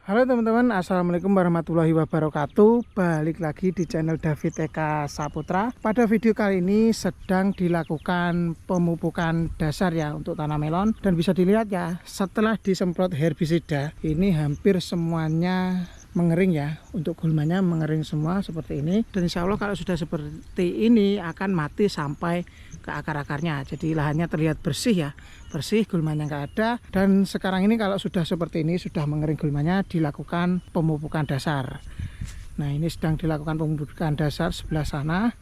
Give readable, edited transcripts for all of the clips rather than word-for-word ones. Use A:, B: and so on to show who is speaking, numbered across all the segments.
A: Halo teman-teman, assalamualaikum warahmatullahi wabarakatuh. Balik lagi di channel David Eka Saputra. Pada video kali ini sedang dilakukan pemupukan dasar ya untuk tanam melon. Dan bisa dilihat ya, setelah disemprot herbisida, ini hampir semuanya mengering ya. Untuk gulmanya mengering semua seperti ini. Dan insya Allah kalau sudah seperti ini akan mati sampai ke akar-akarnya. Jadi lahannya terlihat bersih ya, bersih, gulmanya nggak ada. Dan sekarang ini kalau sudah seperti ini, sudah mengering gulmanya, dilakukan pemupukan dasar. Nah, ini sedang dilakukan pemupukan dasar sebelah sana.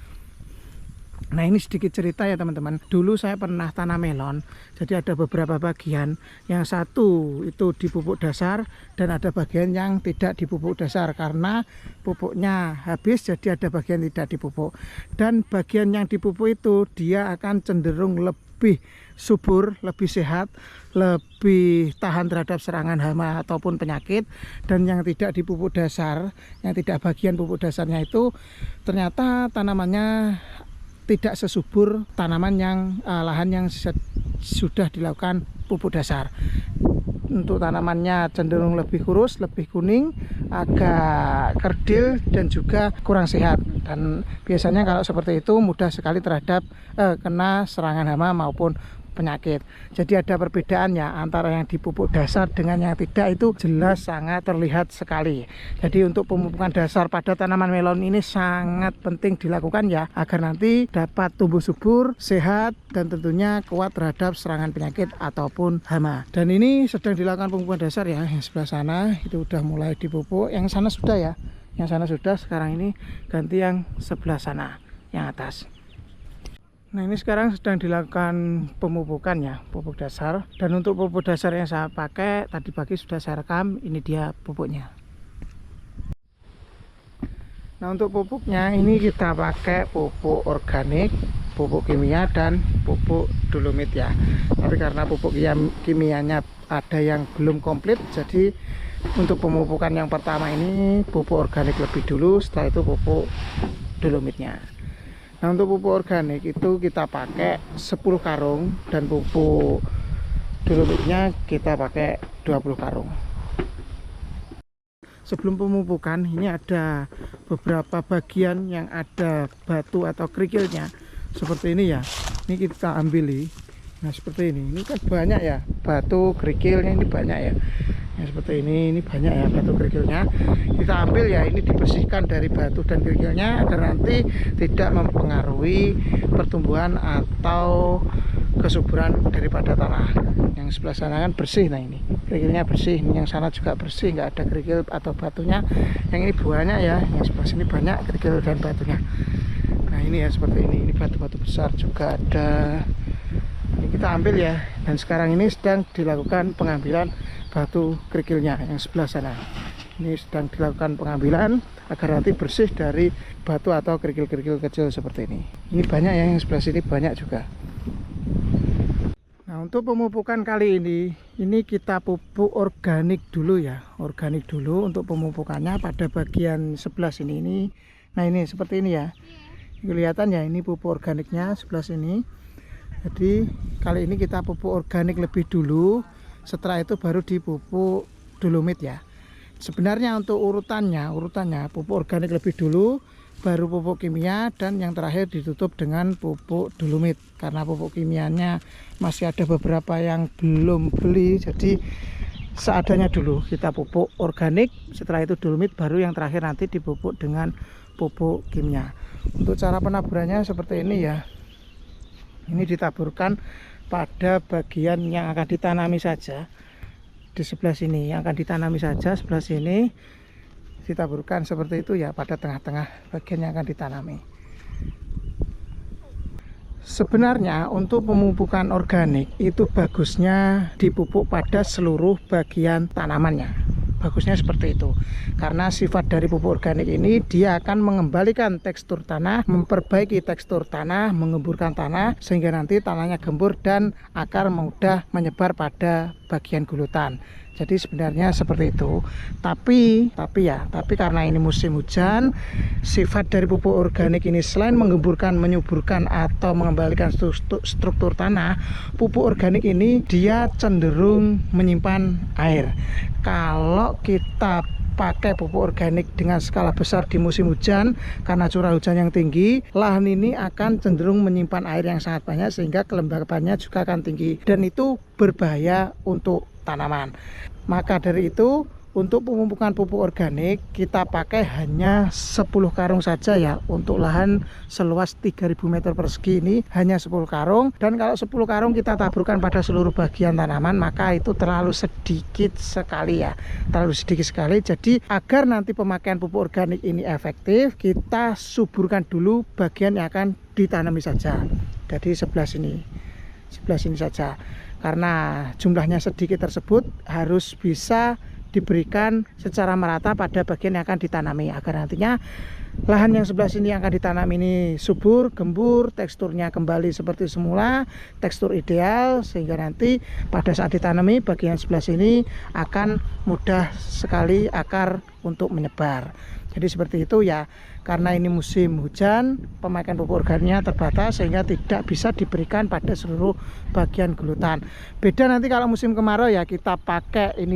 A: Nah, ini sedikit cerita ya teman-teman. Dulu saya pernah tanam melon, jadi ada beberapa bagian. Yang satu itu dipupuk dasar dan ada bagian yang tidak dipupuk dasar karena pupuknya habis, jadi ada bagian tidak dipupuk. Dan bagian yang dipupuk itu dia akan cenderung lebih subur, lebih sehat, lebih tahan terhadap serangan hama ataupun penyakit. Dan yang tidak dipupuk dasar, yang tidak bagian pupuk dasarnya itu ternyata tanamannya tidak sesubur tanaman yang lahan yang sudah dilakukan pupuk dasar. Untuk tanamannya cenderung lebih kurus, lebih kuning, agak kerdil dan juga kurang sehat. Dan biasanya kalau seperti itu mudah sekali terhadap kena serangan hama maupun penyakit. Jadi ada perbedaan ya antara yang dipupuk dasar dengan yang tidak, itu jelas sangat terlihat sekali. Jadi untuk pemupukan dasar pada tanaman melon ini sangat penting dilakukan ya, agar nanti dapat tumbuh subur, sehat, dan tentunya kuat terhadap serangan penyakit ataupun hama. Dan ini sedang dilakukan pemupukan dasar ya. Yang sebelah sana itu udah mulai dipupuk, yang sana sudah ya, yang sana sudah. Sekarang ini ganti yang sebelah sana, yang atas. Nah, ini sekarang sedang dilakukan pemupukan ya, pupuk dasar. Dan untuk pupuk dasar yang saya pakai tadi pagi sudah saya rekam, ini dia pupuknya. Nah, untuk pupuknya ini kita pakai pupuk organik, pupuk kimia, dan pupuk dolomit ya. Tapi karena pupuk kimianya ada yang belum komplit, jadi untuk pemupukan yang pertama ini pupuk organik lebih dulu, setelah itu pupuk dolomitnya. Nah, untuk pupuk organik itu kita pakai 10 karung dan pupuk dolomitnya kita pakai 20 karung. Sebelum pemupukan ini ada beberapa bagian yang ada batu atau kerikilnya seperti ini ya. Ini kita ambil. Nah, seperti ini kan banyak ya batu kerikilnya, ini banyak ya. Yang seperti ini banyak ya batu kerikilnya. Kita ambil ya, ini dibersihkan dari batu dan kerikilnya agar nanti tidak mempengaruhi pertumbuhan atau kesuburan daripada tanah. Yang sebelah sana kan bersih, nah ini kerikilnya bersih, ini yang sana juga bersih, nggak ada kerikil atau batunya. Yang ini banyak ya, yang sebelah sini banyak kerikil dan batunya. Nah, ini ya seperti ini batu-batu besar juga ada. Ini kita ambil ya, dan sekarang ini sedang dilakukan pengambilan batu kerikilnya yang sebelah sana. Ini sedang dilakukan pengambilan agar nanti bersih dari batu atau kerikil-kerikil kecil seperti ini. Ini banyak ya, yang sebelah sini banyak juga. Nah, untuk pemupukan kali ini kita pupuk organik dulu ya, organik dulu untuk pemupukannya pada bagian sebelah sini ini. Nah, ini seperti ini ya, kelihatan ya, ini pupuk organiknya sebelah sini. Jadi kali ini kita pupuk organik lebih dulu, setelah itu baru dipupuk dolomit ya. Sebenarnya untuk urutannya pupuk organik lebih dulu, baru pupuk kimia, dan yang terakhir ditutup dengan pupuk dolomit. Karena pupuk kimianya masih ada beberapa yang belum beli, jadi seadanya dulu kita pupuk organik, setelah itu dolomit, baru yang terakhir nanti dipupuk dengan pupuk kimia. Untuk cara penaburannya seperti ini ya. Ini ditaburkan pada bagian yang akan ditanami saja. Di sebelah sini yang akan ditanami saja, sebelah sini ditaburkan seperti itu ya, pada tengah-tengah bagian yang akan ditanami. Sebenarnya untuk pemupukan organik itu bagusnya dipupuk pada seluruh bagian tanamannya. Bagusnya seperti itu, karena sifat dari pupuk organik ini dia akan mengembalikan tekstur tanah, memperbaiki tekstur tanah, mengemburkan tanah sehingga nanti tanahnya gembur dan akar mudah menyebar pada bagian gulutan. Jadi sebenarnya seperti itu. Tapi karena ini musim hujan, sifat dari pupuk organik ini selain menggemburkan, menyuburkan atau mengembalikan struktur tanah, pupuk organik ini dia cenderung menyimpan air. Kalau kita pakai pupuk organik dengan skala besar di musim hujan, karena curah hujan yang tinggi, lahan ini akan cenderung menyimpan air yang sangat banyak sehingga kelembabannya juga akan tinggi, dan itu berbahaya untuk tanaman. Maka dari itu, untuk pemupukan pupuk organik kita pakai hanya 10 karung saja ya. Untuk lahan seluas 3000 meter persegi ini hanya 10 karung. Dan kalau 10 karung kita taburkan pada seluruh bagian tanaman, maka itu terlalu sedikit sekali ya. Terlalu sedikit sekali. Jadi agar nanti pemakaian pupuk organik ini efektif, kita suburkan dulu bagian yang akan ditanami saja. Jadi sebelah sini saja. Karena jumlahnya sedikit tersebut harus bisa diberikan secara merata pada bagian yang akan ditanami, agar nantinya lahan yang sebelah sini yang akan ditanam ini subur, gembur, teksturnya kembali seperti semula, tekstur ideal, sehingga nanti pada saat ditanami bagian sebelah sini akan mudah sekali akar untuk menyebar. Jadi seperti itu ya. Karena ini musim hujan, pemakaian pupuk organiknya terbatas sehingga tidak bisa diberikan pada seluruh bagian gulutan. Beda nanti kalau musim kemarau ya, kita pakai ini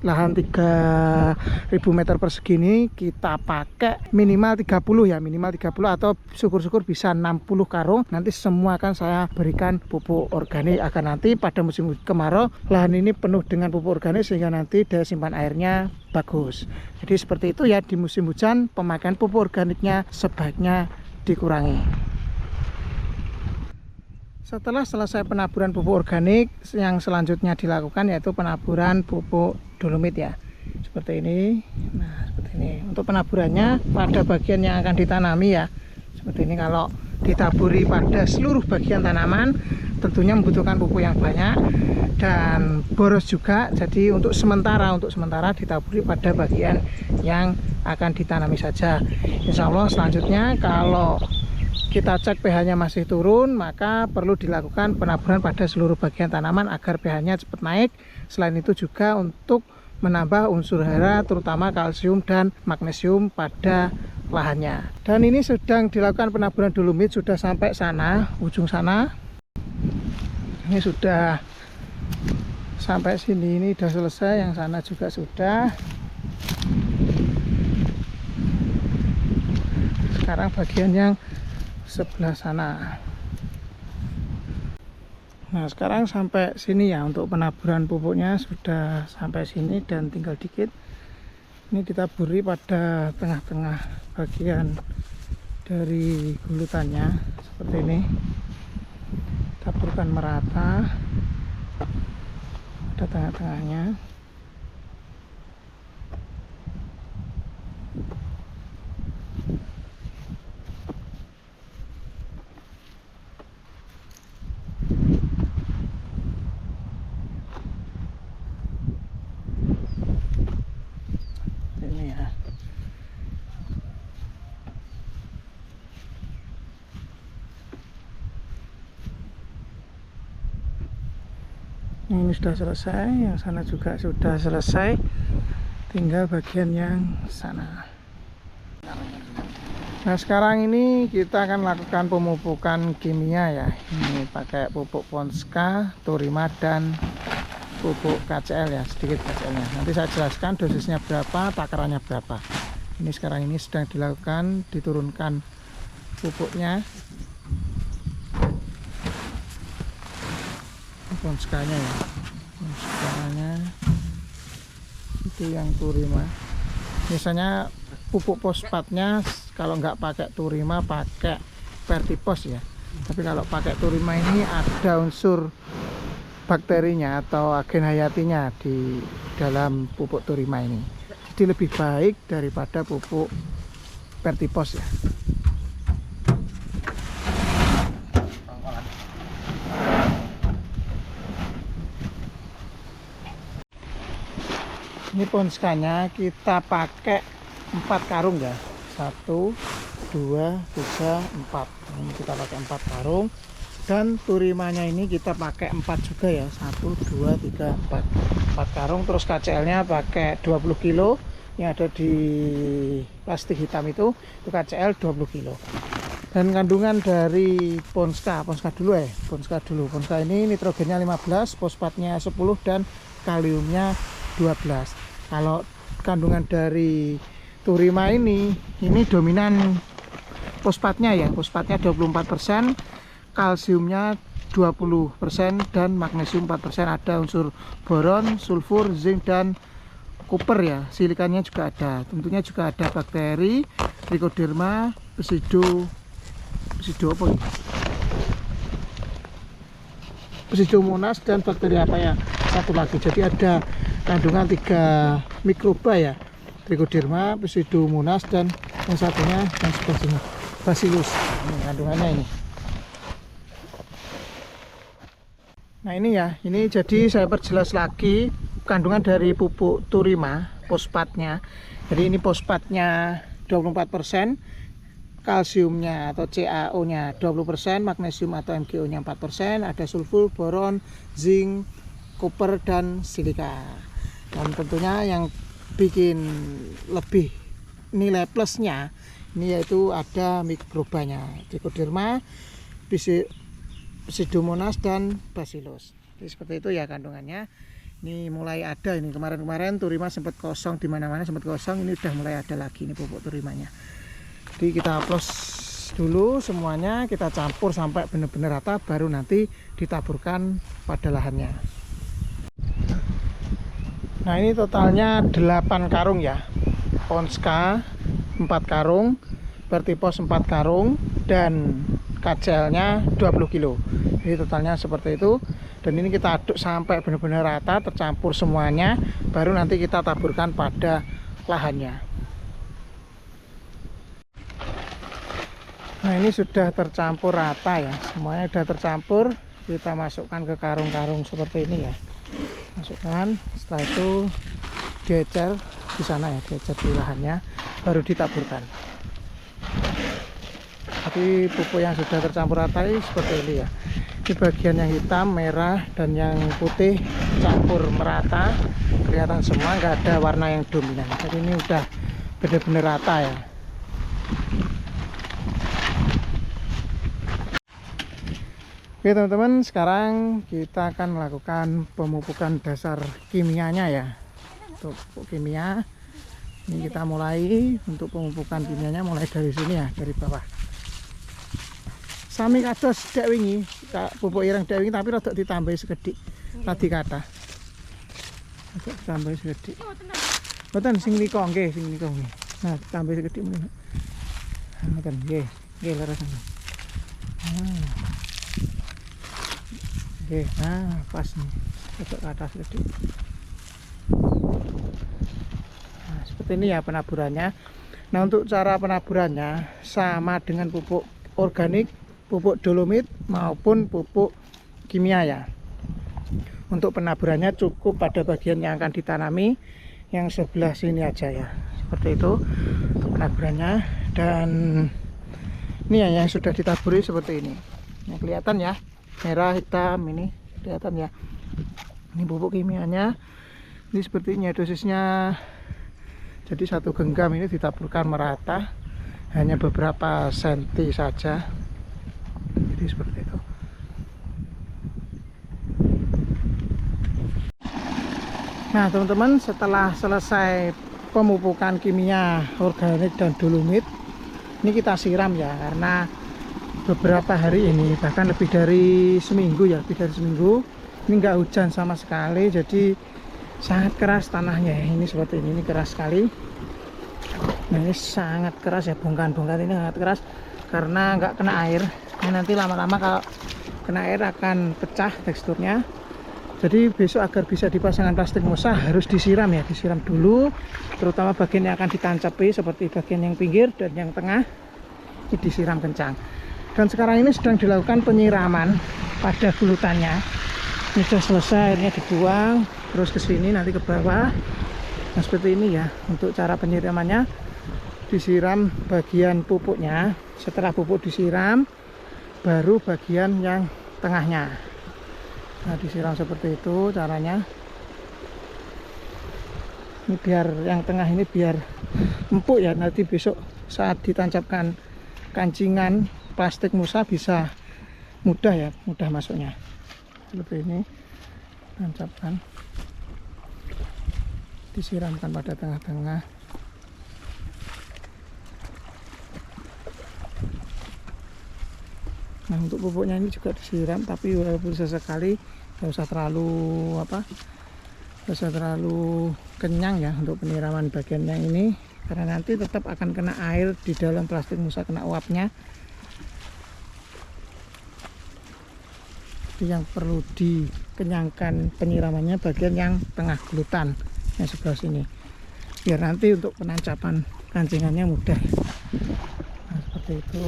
A: lahan 3000 meter persegi ini kita pakai minimal 30 ya, minimal 30 atau syukur-syukur bisa 60 karung. Nanti semua akan saya berikan pupuk organik agar nanti pada musim kemarau lahan ini penuh dengan pupuk organik sehingga nanti daya simpan airnya bagus. Jadi seperti itu ya, di musim hujan pemakaian pupuk organiknya sebaiknya dikurangi. Setelah selesai penaburan pupuk organik, yang selanjutnya dilakukan yaitu penaburan pupuk dolomit ya. Seperti ini. Nah, seperti ini. Untuk penaburannya pada bagian yang akan ditanami ya. Seperti ini. Kalau ditaburi pada seluruh bagian tanaman tentunya membutuhkan pupuk yang banyak dan boros juga. Jadi untuk sementara ditaburi pada bagian yang akan ditanami saja. Insya Allah selanjutnya kalau kita cek pH-nya masih turun, maka perlu dilakukan penaburan pada seluruh bagian tanaman agar pH-nya cepat naik. Selain itu juga untuk menambah unsur hara terutama kalsium dan magnesium pada lahannya. Dan ini sedang dilakukan penaburan dolomit, sudah sampai sana, ujung sana. Ini sudah sampai sini, ini sudah selesai, yang sana juga sudah. Sekarang bagian yang sebelah sana. Nah, sekarang sampai sini ya, untuk penaburan pupuknya sudah sampai sini dan tinggal dikit. Ini ditaburi pada tengah-tengah bagian dari gulutannya seperti ini. Taburkan merata pada tengah-tengahnya. Ini ya. Ini sudah selesai, yang sana juga sudah selesai, tinggal bagian yang sana. Nah, sekarang ini kita akan lakukan pemupukan kimia ya. Ini pakai pupuk Ponska, Turima dan pupuk KCL ya, sedikit KCL-nya. Nanti saya jelaskan dosisnya berapa, takarannya berapa. Ini sekarang ini sedang dilakukan, diturunkan pupuknya. Ponskanya ya, Ponskanya itu yang Turima. Biasanya pupuk fosfatnya kalau nggak pakai Turima pakai Vertipos ya. Tapi kalau pakai Turima ini ada unsur bakterinya atau agen hayatinya di dalam pupuk Turima ini. Jadi lebih baik daripada pupuk Vertipos ya. Ini ponskanya kita pakai 4 karung ya, 1, 2, 3, 4. Ini kita pakai 4 karung Dan turimanya ini kita pakai 4 juga ya, 1 2 3 4 karung. Terus KCL-nya pakai 20 kilo yang ada di plastik hitam itu KCL 20 kilo. Dan kandungan dari Ponska dulu ya, Ponska ini nitrogennya 15, fosfatnya 10 dan kaliumnya 12. Kalau kandungan dari Turima ini dominan fosfatnya ya, fosfatnya 24%, kalsiumnya 20% dan magnesium 4%. Ada unsur boron, sulfur, zinc dan koper ya. Silikannya juga ada. Tentunya juga ada bakteri, Trichoderma, Pseudomonas dan bakteri apa ya? Satu lagi. Jadi ada kandungan 3 mikroba ya. Trichoderma, Pseudomonas dan yang satunya yang sebelah sini, Bacillus. Ini kandungannya ini. Nah ini ya, ini jadi saya perjelas lagi kandungan dari pupuk Turima, fosfatnya. Jadi ini fosfatnya 24%, kalsiumnya atau CaO-nya 20%, magnesium atau MgO-nya 4%, ada sulfur, boron, zinc, koper dan silika. Dan tentunya yang bikin lebih nilai plusnya ini yaitu ada mikrobanya, Trichoderma, Pseudomonas dan Bacillus. Jadi seperti itu ya kandungannya. Ini mulai ada, ini kemarin-kemarin Turima sempat kosong, di mana-mana sempat kosong, ini udah mulai ada lagi ini pupuk Turimanya. Jadi kita plus dulu semuanya, kita campur sampai benar-benar rata, baru nanti ditaburkan pada lahannya. Nah ini totalnya 8 karung ya, Ponska 4 karung, Vertipos 4 karung, dan KCL-nya 20 kilo. Jadi totalnya seperti itu. Dan ini kita aduk sampai benar-benar rata, tercampur semuanya, baru nanti kita taburkan pada lahannya. Nah ini sudah tercampur rata ya, semuanya sudah tercampur. Kita masukkan ke karung-karung seperti ini ya. Masukkan, setelah itu diecer di sana ya, diecer di lahannya, baru ditaburkan. Tapi pupuk yang sudah tercampur rata ini seperti ini ya. Ini bagian yang hitam, merah, dan yang putih campur merata, kelihatan semua, nggak ada warna yang dominan. Jadi ini udah benar-benar rata ya. Oke teman-teman, sekarang kita akan melakukan pemupukan dasar kimianya ya. Untuk pupuk kimia ini kita mulai untuk pemupukan kimianya mulai dari sini ya, dari bawah. Sami kados dek wingi, pupuk ireng dek wingi, tapi rada ditambahi sekedhik tadi kata. Rada ditambahi sekedhik. Mboten sing nika nggih, sing nika nggih. Nah, ditambahi sekedhik meneh. Mboten nggih, nggih leres. Oke, nah pas nih, untuk ke atas sedikit. Nah, seperti ini ya penaburannya. Nah untuk cara penaburannya sama dengan pupuk organik, pupuk dolomit maupun pupuk kimia ya. Untuk penaburannya cukup pada bagian yang akan ditanami, yang sebelah sini aja ya. Seperti itu untuk penaburannya. Dan ini ya yang sudah ditaburi seperti ini. Yang kelihatan ya, merah hitam ini kelihatan ya. Ini pupuk kimianya. Ini sepertinya dosisnya, jadi 1 genggam ini ditaburkan merata, hanya beberapa senti saja. Jadi seperti itu. Nah teman-teman, setelah selesai pemupukan kimia organik dan dolomit, ini kita siram ya, karena beberapa hari ini, bahkan lebih dari seminggu ya, lebih dari seminggu ini nggak hujan sama sekali, jadi sangat keras tanahnya ya. Ini seperti ini keras sekali. Nah ini sangat keras ya, bongkahan-bongkahan ini sangat keras karena nggak kena air. Ini nanti lama-lama kalau kena air akan pecah teksturnya. Jadi besok agar bisa dipasangkan plastik musa harus disiram ya, disiram dulu, terutama bagian yang akan ditancapi seperti bagian yang pinggir dan yang tengah ini disiram kencang. Dan sekarang ini sedang dilakukan penyiraman pada gulutannya. Ini sudah selesai, airnya dibuang terus ke sini nanti ke bawah. Nah seperti ini ya untuk cara penyiramannya. Disiram bagian pupuknya, setelah pupuk disiram baru bagian yang tengahnya. Nah, disiram seperti itu caranya. Ini biar yang tengah ini biar empuk ya, nanti besok saat ditancapkan kancingan plastik Musa bisa mudah ya, mudah masuknya. Seperti ini, tancapkan, disiramkan pada tengah-tengah. Nah, untuk pupuknya ini juga disiram, tapi walaupun sesekali, nggak usah terlalu nggak usah terlalu kenyang ya untuk penyiraman bagian yang ini, karena nanti tetap akan kena air di dalam plastik Musa, kena uapnya. Jadi yang perlu dikenyangkan penyiramannya bagian yang tengah gelutan yang sebelah sini, biar nanti untuk penancapan kancingannya mudah. Nah, seperti itu.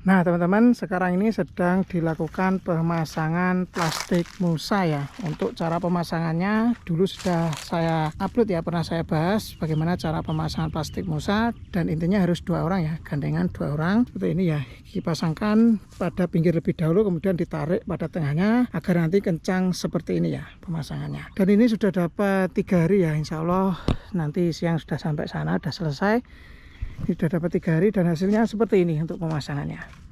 A: Nah teman-teman, sekarang ini sedang dilakukan pemasangan plastik Musa ya. Untuk cara pemasangannya dulu sudah saya upload ya, pernah saya bahas bagaimana cara pemasangan plastik Musa, dan intinya harus 2 orang ya, gandengan 2 orang seperti ini ya. Dipasangkan pada pinggir lebih dahulu, kemudian ditarik pada tengahnya agar nanti kencang seperti ini ya pemasangannya. Dan ini sudah dapat 3 hari ya, insya Allah nanti siang sudah sampai sana, sudah selesai. Ini sudah dapat 3 hari dan hasilnya seperti ini untuk pemasangannya.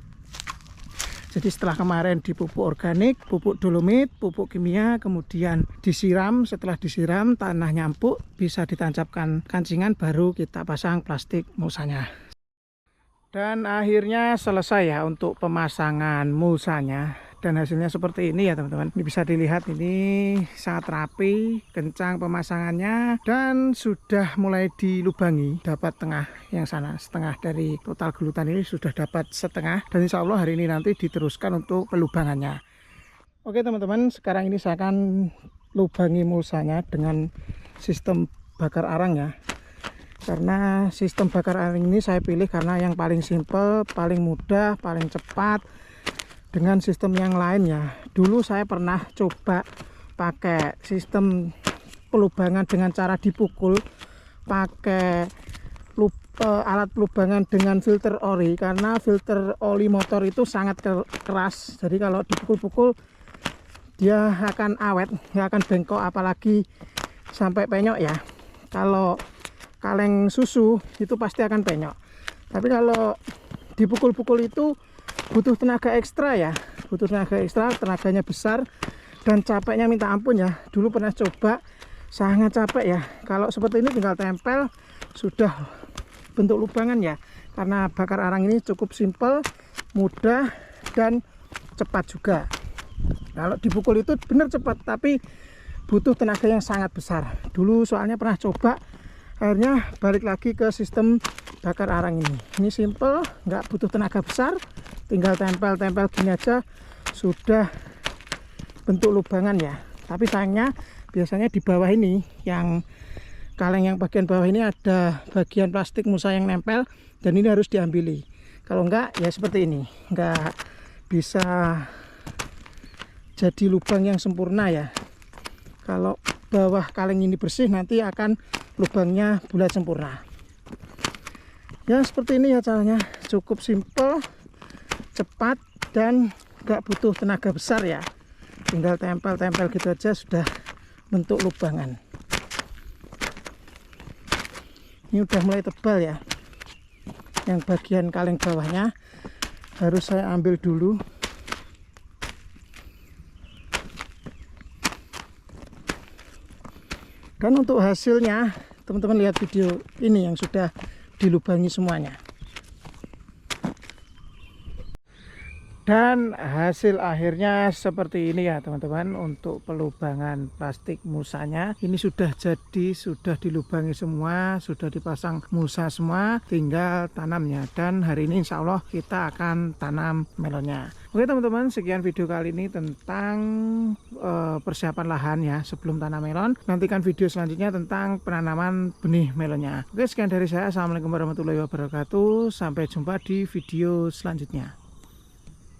A: Jadi setelah kemarin dipupuk organik, pupuk dolomit, pupuk kimia, kemudian disiram. Setelah disiram tanahnya empuk, bisa ditancapkan kancingan, baru kita pasang plastik Musanya. Dan akhirnya selesai ya untuk pemasangan Musanya. Dan hasilnya seperti ini ya teman-teman. Ini bisa dilihat, ini sangat rapi, kencang pemasangannya, dan sudah mulai dilubangi. Dapat tengah yang sana, setengah dari total gelutan ini sudah dapat setengah. Dan insya Allah hari ini nanti diteruskan untuk pelubangannya. Oke teman-teman, sekarang ini saya akan lubangi Musanya dengan sistem bakar arang ya. Karena sistem bakar arang ini saya pilih karena yang paling simple, paling mudah, paling cepat. Dengan sistem yang lain ya, dulu saya pernah coba pakai sistem pelubangan dengan cara dipukul pakai alat pelubangan dengan filter oli, karena filter oli motor itu sangat keras. Jadi kalau dipukul-pukul dia akan awet, nggak akan bengkok, apalagi sampai penyok ya. Kalau kaleng susu itu pasti akan penyok. Tapi kalau dipukul-pukul itu butuh tenaga ekstra ya, butuh tenaga ekstra, tenaganya besar dan capeknya minta ampun ya. Dulu pernah coba, sangat capek ya. Kalau seperti ini tinggal tempel sudah bentuk lubangan ya, karena bakar arang ini cukup simpel, mudah dan cepat juga. Kalau dipukul itu benar cepat, tapi butuh tenaga yang sangat besar. Dulu soalnya pernah coba, akhirnya balik lagi ke sistem bakar arang ini. Ini simple, nggak butuh tenaga besar, tinggal tempel-tempel gini aja sudah bentuk lubangan ya. Tapi sayangnya biasanya di bawah ini, yang kaleng yang bagian bawah ini ada bagian plastik Musa yang nempel, dan ini harus diambili. Kalau enggak ya seperti ini, enggak bisa jadi lubang yang sempurna ya. Kalau bawah kaleng ini bersih, nanti akan lubangnya bulat sempurna. Ya seperti ini ya caranya, cukup simple, cepat, dan nggak butuh tenaga besar ya. Tinggal tempel-tempel gitu aja sudah bentuk lubangan. Ini udah mulai tebal ya. Yang bagian kaleng bawahnya harus saya ambil dulu. Dan untuk hasilnya, teman-teman lihat video ini yang sudah dilubangi semuanya. Dan hasil akhirnya seperti ini ya teman-teman. Untuk pelubangan plastik musanya ini sudah jadi, sudah dilubangi semua, sudah dipasang musa semua, tinggal tanamnya. Dan hari ini insya Allah kita akan tanam melonnya. Oke teman-teman, sekian video kali ini tentang persiapan lahan ya sebelum tanam melon. Nantikan video selanjutnya tentang penanaman benih melonnya. Oke, sekian dari saya. Assalamualaikum warahmatullahi wabarakatuh. Sampai jumpa di video selanjutnya.